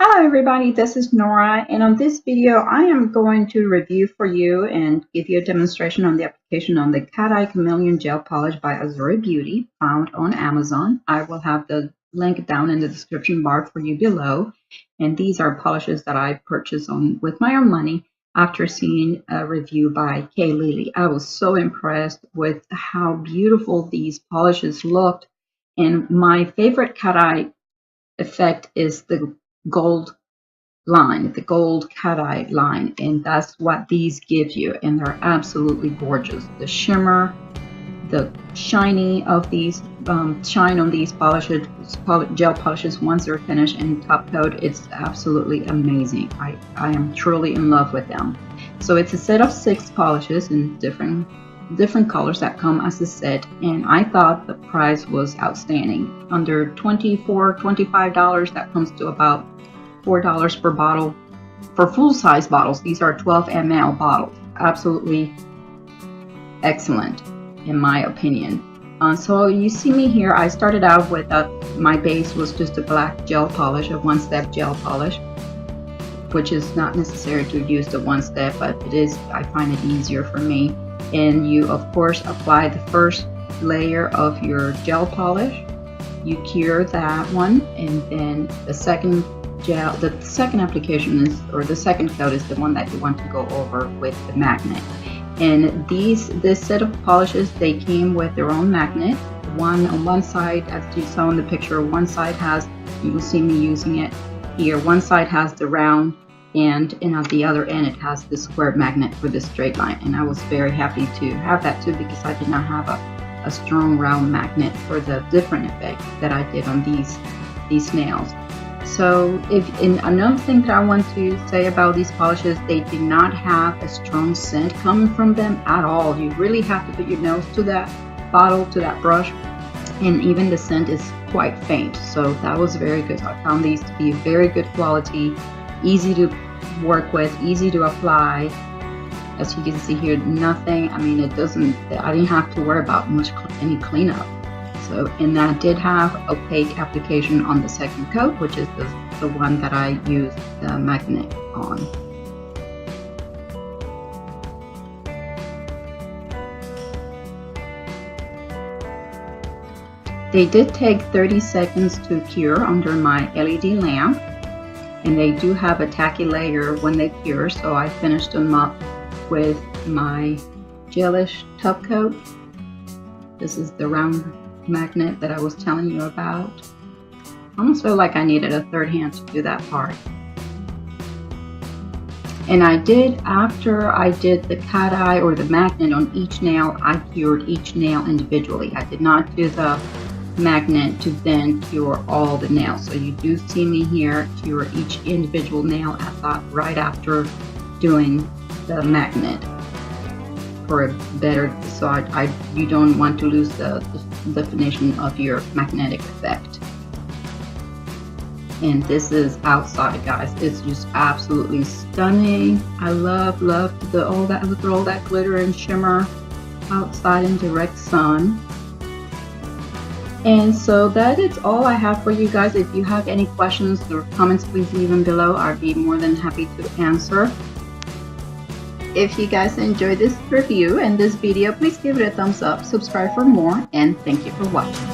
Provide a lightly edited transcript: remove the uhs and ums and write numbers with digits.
Hello everybody, this is Nora, and on this video I am going to review for you and give you a demonstration on the application on the Cat Eye Chameleon Gel Polish by Azure Beauty found on Amazon. I will have the link down in the description bar for you below, and these are polishes that I purchased with my own money after seeing a review by Kay Lily. I was so impressed with how beautiful these polishes looked, and my favorite cat eye effect is the gold line, the gold cat eye line, and that's what these give you, and they're absolutely gorgeous. The shimmer, the shiny of these shine on these gel polishes once they're finished and top coat, it's absolutely amazing. I am truly in love with them. So it's a set of 6 polishes in different colors that come as a set, and I thought the price was outstanding. Under $25, that comes to about $4 per bottle for full-size bottles. These are 12 ml bottles. Absolutely excellent in my opinion. So you see me here, I started out with my base was just a black gel polish, a one-step gel polish, which is not necessary to use the one step, but it is, I find it easier for me. And you of course apply the first layer of your gel polish, you cure that one, and then the second application is, or the second coat is the one that you want to go over with the magnet. And this set of polishes, they came with their own magnet. One on one side, as you saw in the picture, one side has, you will see me using it here, one side has the round and at the other end it has the square magnet for the straight line, and I was very happy to have that too, because I did not have a strong round magnet for the different effect that I did on these nails. So another thing that I want to say about these polishes, they do not have a strong scent coming from them at all. You really have to put your nose to that bottle, to that brush, and even the scent is quite faint. So that was very good. I found these to be very good quality, easy to work with, easy to apply. As you can see here, nothing, I mean, I didn't have to worry about any cleanup. So, and I did have opaque application on the second coat, which is the one that I used the magnet on. They did take 30 seconds to cure under my LED lamp, and they do have a tacky layer when they cure, so I finished them up with my gelish top coat. This is the round magnet that I was telling you about. I almost feel like I needed a third hand to do that part. And after I did the cat eye or the magnet on each nail, I cured each nail individually. I did not do the magnet to then cure all the nails. So you do see me here cure each individual nail right after doing the magnet for a better, so you don't want to lose the definition of your magnetic effect. And this is outside, guys. It's just absolutely stunning. I love all that glitter and shimmer outside in direct sun. And so that is all I have for you guys. If you have any questions or comments, please leave them below. I'd be more than happy to answer. If you guys enjoyed this review and this video, please give it a thumbs up, subscribe for more, and thank you for watching.